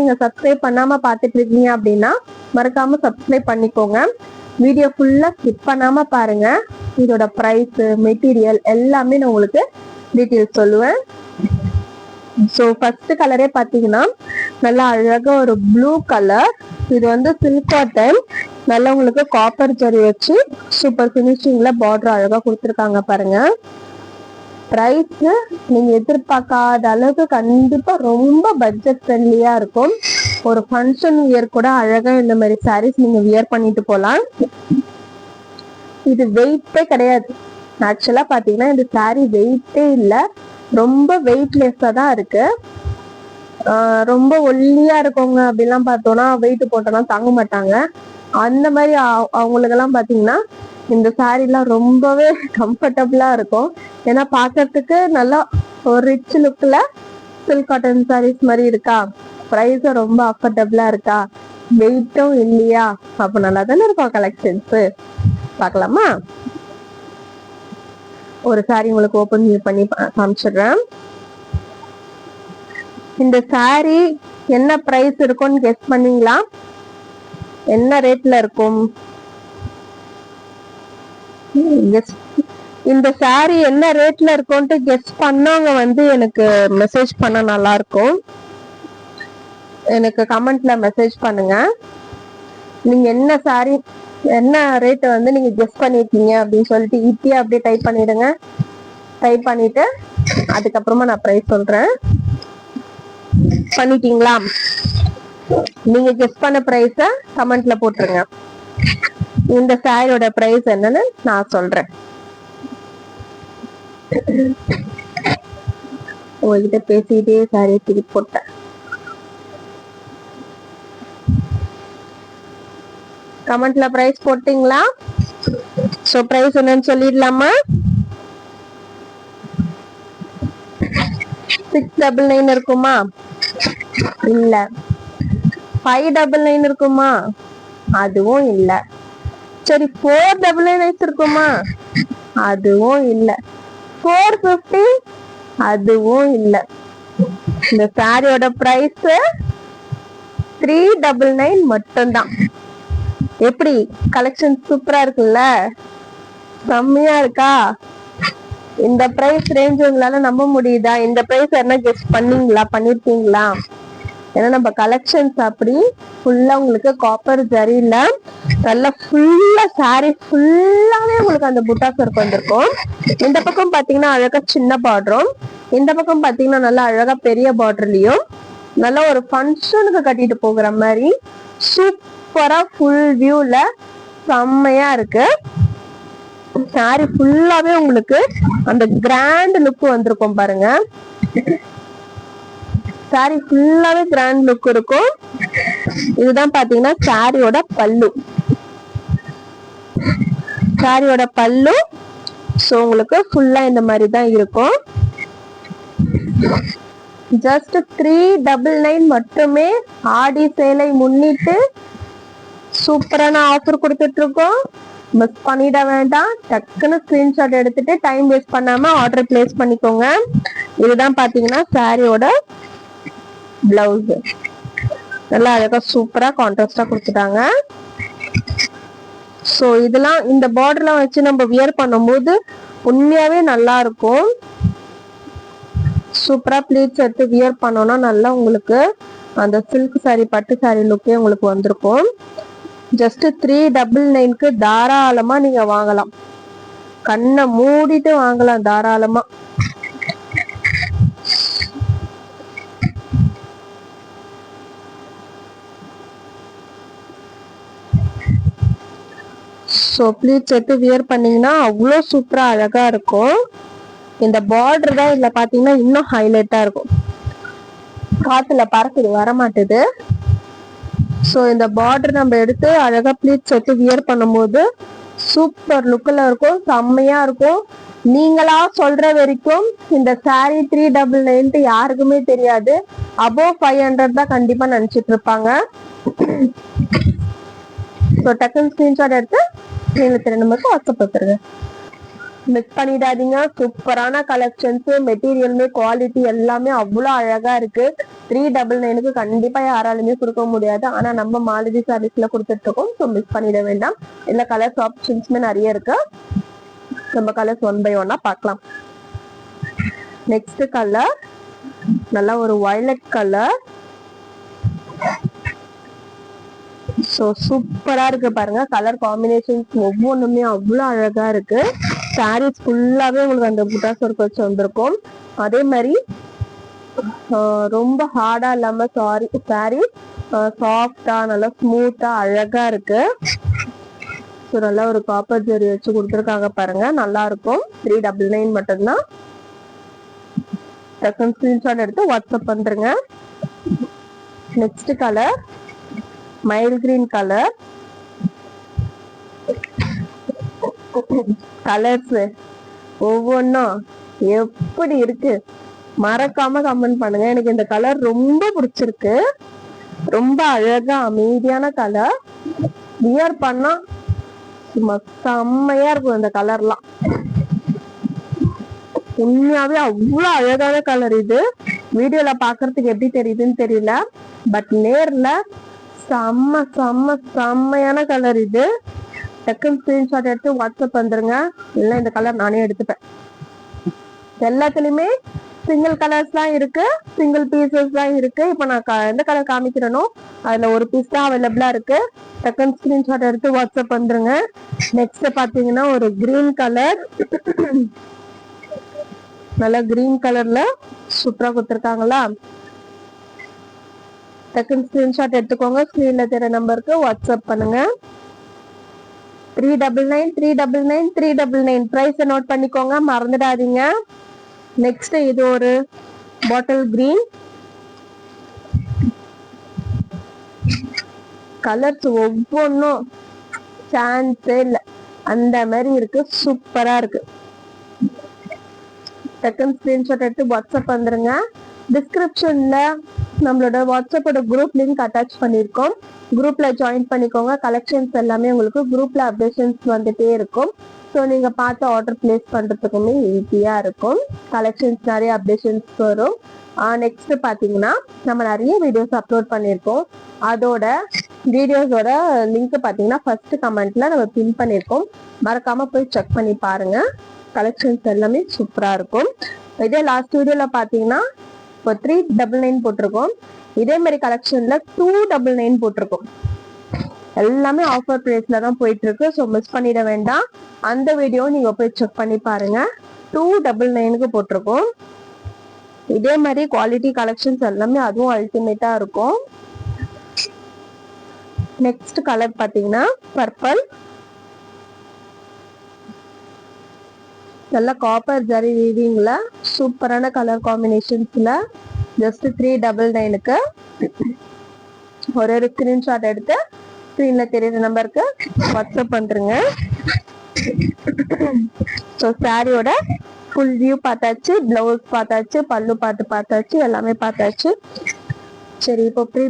நீங்க சப்ஸ்கிரைப் பண்ணாம பாத்துட்டு இருக்கீங்க அப்படின்னா மறக்காம சப்ஸ்கிரைப் பண்ணிக்கோங்க. வீடியோ ஃபுல்லா ஸ்கிப் பண்ணாம பாருங்க. இதோட பிரைஸ், மெட்டீரியல் எல்லாமே நான் உங்களுக்கு டீட்டெயில்ஸ் சொல்லுவேன். ஸோ ஃபர்ஸ்ட் கலரே பாத்தீங்கன்னா நல்லா அழகா ஒரு ப்ளூ கலர். இது வந்து சில்க் காட்டன். நல்லா உங்களுக்கு காப்பர் ஜரி வச்சு சூப்பர் பினிஷிங்ல பார்டர் அழகா கொடுத்துருக்காங்க பாருங்க. பிரைஸ் நீங்க எதிர்பார்க்காத அளவுக்கு கண்டிப்பா ரொம்ப பட்ஜெட் ஃப்ரெண்ட்லியா இருக்கும். ஒரு ஃபங்க்ஷன் வியர் கூட அழகா இந்த மாதிரி சாரீஸ் நீங்க வியர் பண்ணிட்டு போலாம். இது வெயிட்டே கிடையாது. ஆக்சுவலா பாத்தீங்கன்னா இந்த சாரீ வெயிட்டே இல்லை, ரொம்ப வெயிட்லெஸ்ஸா தான் இருக்கு. ரொம்ப ஒல்லியா இருக்கவங்க அப்படிலாம் பார்த்தோம்னா வெயிட் போட்டோம்னா தாங்க மாட்டாங்க. அந்த மாதிரி அவங்களுக்கெல்லாம் பாத்தீங்கன்னா இந்த சாரீலாம் ரொம்பவே கம்ஃபர்டபுளா இருக்கும். ஏன்னா பாக்கிறதுக்கு நல்லா ஒரு ரிச் லுக்ல சில்க் காட்டன் சாரீஸ் மாதிரி இருக்கா, பிரைஸும் ரொம்ப அஃபோர்டபுளா இருக்கா, வெயிட்டும் இல்லையா, அப்ப நல்லா தானே இருக்கும் கலெக்ஷன்ஸ். பார்க்கலாமா? ஒரு சாரி உங்களுக்கு ஓபன் பண்ணி காமிச்சிடுறேன். இந்த சாரி என்ன பிரைஸ் இருக்கும்னு கெஸ் பண்ணீங்களா? என்ன ரேட்ல இருக்கும்? இந்த சாரி என்ன ரேட்ல இருக்கும்ட்டு கெஸ் பண்ணவங்க வந்து எனக்கு மெசேஜ் பண்ண நல்லா இருக்கும். எனக்கு கமெண்ட்ல மெசேஜ் பண்ணுங்க. நீங்க என்ன சாரி என்ன ரேட் வந்து நீங்க கெஸ் பண்ணிருக்கீங்க அப்படின்னு சொல்லிட்டு ஈஸியா அப்படியே டைப் பண்ணிடுங்க. டைப் பண்ணிட்டு அதுக்கப்புறமா நான் பிரைஸ் சொல்றேன். பண்ணிட்டீங்களா? நீங்க கெஸ் பண்ண பிரைஸ கமெண்ட்ல போட்டுருங்க. இந்த சாரியோட பிரைஸ் என்னன்னு நான் சொல்றேன். உங்ககிட்ட பேசிட்டே சாரி திருப்பி போட்டேன். கமெண்ட்ல பிரைஸ் போட்டீங்களா? சோ பிரைஸ் என்னன்னு சொல்லிடலாமா? 699 இருக்குமா? இல்ல. 599 இருக்குமா? அதுவும் இல்ல. சரி 499 இருக்குமா? அதுவும் இல்ல. 450? அதுவும் இல்ல. இந்த சாரியோட பிரைஸ் 399 மட்டும்தான். எப்படி கலெக்ஷன் சூப்பரா இருக்குல்ல, செம்மையா இருக்கா? இந்த பிரைஸ் ரேஞ்ச் உங்களால நம்ப முடியுதா? இந்த பிரைஸ் என்ன கெஸ் பண்ணீங்களா? பண்ணிருக்கீங்களா? ஏன்னா நம்ம கலெக்ஷன்ஸ் அப்படி ஃபுல்லா உங்களுக்கு காப்பர் ஜரியில நல்லா ஃபுல்லா சாரி ஃபுல்லாவே உங்களுக்கு அந்த புட்டாஸ் ஒர்க் வந்திருக்கும். இந்த பக்கம் பாத்தீங்கன்னா அழகா சின்ன பார்டரும், இந்த பக்கம் பாத்தீங்கன்னா நல்லா அழகா பெரிய பார்டர்லயும் நல்லா ஒரு ஃபங்க்ஷனுக்கு கட்டிட்டு போகிற மாதிரி சூப்பரா ஃபுல் வியூல செம்மையா இருக்கு. சாரி ஃபுல்லாவே உங்களுக்கு அந்த கிராண்ட் லுக் வந்திருக்கும் பாருங்க. சாரி ஃபுல்லாவே கிராண்ட் லுக் இருக்கும். இதுதான் பாத்தீங்கன்னா சாரியோட பல்லு. சாரியோட பல்லு. சோ உங்களுக்கு ஃபுல்லா இந்த மாதிரி தான் இருக்கும். ஜஸ்ட் 399 மட்டுமே. ஆடி சேலை முன்னிட்டு சூப்பரான ஆஃபர் கொடுத்துட்டு இருக்கோம். மிஸ் பண்ணிட வேண்டாம். டக்குன்னு ஸ்கிரீன்ஷாட் எடுத்துட்டு டைம் வேஸ்ட் பண்ணாம ஆர்டர் பிளேஸ் பண்ணிக்கோங்க. இதுதான் பாத்தீங்கன்னா சாரியோட பிளவுஸ். நல்லா அழகா சூப்பரா கான்ட்ராஸ்டா கொடுத்துட்டாங்க. சோ இதெல்லாம் இந்த பார்டர்லாம் வச்சு நம்ம வியர் பண்ணும்போது உண்மையாவே நல்லா இருக்கும். சூப்பரா ப்ளீட்ஸ் எடுத்து வியர் பண்ணோம்னா நல்லா உங்களுக்கு அந்த சில்க் சாரி பட்டு சாரி லுக்கே உங்களுக்கு வந்திருக்கும். ஜஸ்ட் 399க்கு தாராளமா நீங்க வாங்கலாம். கண்ணை மூடிட்டு வாங்கலாம் தாராளமா. ஸோ ப்ளீட்ஸ் எடுத்து வியர் பண்ணீங்கன்னா அவ்வளோ சூப்பரா அழகா இருக்கும். இந்த பார்டர் தான் இதுல பாத்தீங்கன்னா இன்னும் ஹைலைட்டா இருக்கும். காத்துல பறக்குது, வரமாட்டுது. ஸோ இந்த பார்டர் நம்ம எடுத்து அழகா ப்ளீட்ஸ் எடுத்து வியர் பண்ணும்போது சூப்பர் லுக்ல இருக்கும், செம்மையா இருக்கும். நீங்களா சொல்ற வரைக்கும் இந்த சாரி 399 யாருக்குமே தெரியாது. அபோவ் 500 தான் கண்டிப்பா நினைச்சிட்டு இருப்பாங்க. ஸோ டக்குன்னு ஸ்கிரீன்ஷாட் எடுத்து 73 நம்பருக்கு வாட்ஸ்அப் பண்ணுங்க. மிஸ் பண்ணிடாதீங்க. சூப்பரான கலெக்ஷன்ஸ், மெட்டீரியலுமே குவாலிட்டி எல்லாமே அவ்வளவு அழகா இருக்கு. 399க்கு கண்டிப்பா யாராலுமே கொடுக்க முடியாது. ஆனா நம்ம மாலதி சாரீஸ்ல கொடுத்துட்டு இருக்கோம். ஸோ மிஸ் பண்ணிட வேண்டாம். இல்ல கலர்ஸ் ஆப்ஷன்ஸ்மே நிறைய இருக்கு. நம்ம கலர்ஸ் 1 by 1 பார்க்கலாம். நெக்ஸ்ட் கலர் நல்லா ஒரு வயலட் கலர். சோ சூப்பரா இருக்கு பாருங்க. கலர் காம்பினேஷன்ஸ் ஒவ்வொன்றுமே அவ்வளவு அழகா இருக்கு. சாரீஸ் ஃபுல்லாவே உங்களுக்கு அந்த புட்டாஸ் ஒர்க் வச்சு வந்திருக்கும். அதே மாதிரி ரொம்ப ஹார்டா இல்லாம சாரி சாஃப்டா நல்லா ஸ்மூத்தா அழகா இருக்கு. ஸோ நல்லா ஒரு காப்பர் ஜெரி வச்சு கொடுத்துருக்காங்க பாருங்க. நல்லா இருக்கும். 399 மட்டும்தான். ஸ்கிரீன்ஷாட் எடுத்து வாட்ஸ்அப் பண்றேங்க. Next colour mild green colour. Colours ஒவ்வொன்றும் எப்படி இருக்கு மறக்காம கமெண்ட் பண்ணுங்க. எனக்கு இந்த கலர் ரொம்ப பிடிச்சிருக்கு. ரொம்ப அழகா அமைதியான கலர். வியர் பண்ணா சும்மா செம்மையா இருக்கும். இந்த கலர்லாம் உண்மையாவே அவ்வளவு அழகான கலர். இது வீடியோல பாக்குறதுக்கு எப்படி தெரியுதுன்னு தெரியல, பட் நேர்ல செம்ம செம்ம செம்மையான கலர். இது டக்குன்னு ஸ்கிரீன்ஷாட் எடுத்து வாட்ஸ்அப் வந்துருங்க. இல்ல இந்த கலர் நானே எடுத்துப்பேன். எல்லாத்துலயுமே சிங்கிள் கலர்ஸ் தான் இருக்கு, சிங்கிள் பீசஸ் தான் இருக்கு. இப்ப நான் எந்த கலர் காமிக்கிறேனோ அதுல ஒரு பீஸ் தான் அவைலபிளா இருக்கு. டக்குன்னு ஸ்கிரீன்ஷாட் எடுத்து வாட்ஸ்அப் வந்துருங்க. நெக்ஸ்ட் பாத்தீங்கன்னா ஒரு கிரீன் கலர். நல்லா கிரீன் கலர்ல சூப்பரா கொடுத்துருக்காங்களா. டக்குன்னு ஸ்கிரீன்ஷாட் எடுத்துக்கோங்க. ஸ்கிரீன்ல தெரிய நம்பருக்கு வாட்ஸ்அப் பண்ணுங்க. 399 399 399 பிரைஸ் நோட் பண்ணிக்கோங்க, மறந்துடாதீங்க. நெக்ஸ்ட் இது ஒரு பாட்டில் கிரீன் கலர்ஸ். ஒவ்வொன்றும் சான்ஸே இல்லை, அந்த மாதிரி இருக்கு. சூப்பரா இருக்கு. செகண்ட் ஸ்கிரீன்ஷாட் எடுத்து வாட்ஸ்அப் வந்துருங்க. டிஸ்கிரிப்ஷன்ல நம்மளோட வாட்ஸ்அப்போட குரூப் லிங்க் அட்டாச் பண்ணிருக்கோம். குரூப்ல ஜாயின் பண்ணிக்கோங்க. கலெக்ஷன்ஸ் எல்லாமே உங்களுக்கு குரூப்ல அப்டேஷன்ஸ் வந்துட்டே இருக்கும். ஸோ நீங்க பார்த்து ஆர்டர் பிளேஸ் பண்றதுக்குமே ஈஸியா இருக்கும். கலெக்ஷன்ஸ் நிறைய அப்டேஷன்ஸ் வரும். நெக்ஸ்ட் பாத்தீங்கன்னா நம்ம நிறைய வீடியோஸ் அப்லோட் பண்ணிருக்கோம். அதோட வீடியோஸோட லிங்க் பாத்தீங்கன்னா ஃபர்ஸ்ட் கமெண்ட்ல நம்ம பின் பண்ணிருக்கோம். மறக்காம போய் செக் பண்ணி பாருங்க. கலெக்ஷன்ஸ் எல்லாமே சூப்பரா இருக்கும். இதே லாஸ்ட் வீடியோல பாத்தீங்கன்னா இப்போ 399 போட்டிருக்கோம். இதே மாதிரி கலெக்ஷன்ல 299 போட்டிருக்கோம். எல்லாமே ஆஃபர் பிரைஸ்ல தான் போயிட்டு இருக்கு. ஸோ மிஸ் பண்ணிட வேண்டாம். அந்த வீடியோ நீங்க போய் செக் பண்ணி பாருங்க. 299க்கு போட்டிருக்கோம். இதே மாதிரி குவாலிட்டி கலெக்ஷன்ஸ் எல்லாமே அதுவும் அல்டிமேட்டா இருக்கும். நெக்ஸ்ட் கலர் பாத்தீங்கன்னா பர்பிள். நல்ல காப்பர் ஜரி வீவிங்ல சூப்பரான கலர் காம்பினேஷன்ஸ்ல ஜஸ்ட் 399க்கு ஒரு ஸ்கிரீன்ஷாட் எடுத்து ஸ்கிரீன்ல தெரியுற நம்பருக்கு வாட்ஸ்அப் பண்றேங்க. ஸோ சாரியோட ஃபுல் வியூ பார்த்தாச்சு, பிளவுஸ் பார்த்தாச்சு, பல்லு பார்த்தாச்சு, எல்லாமே பார்த்தாச்சு. சரி, இப்போ ப்ரீ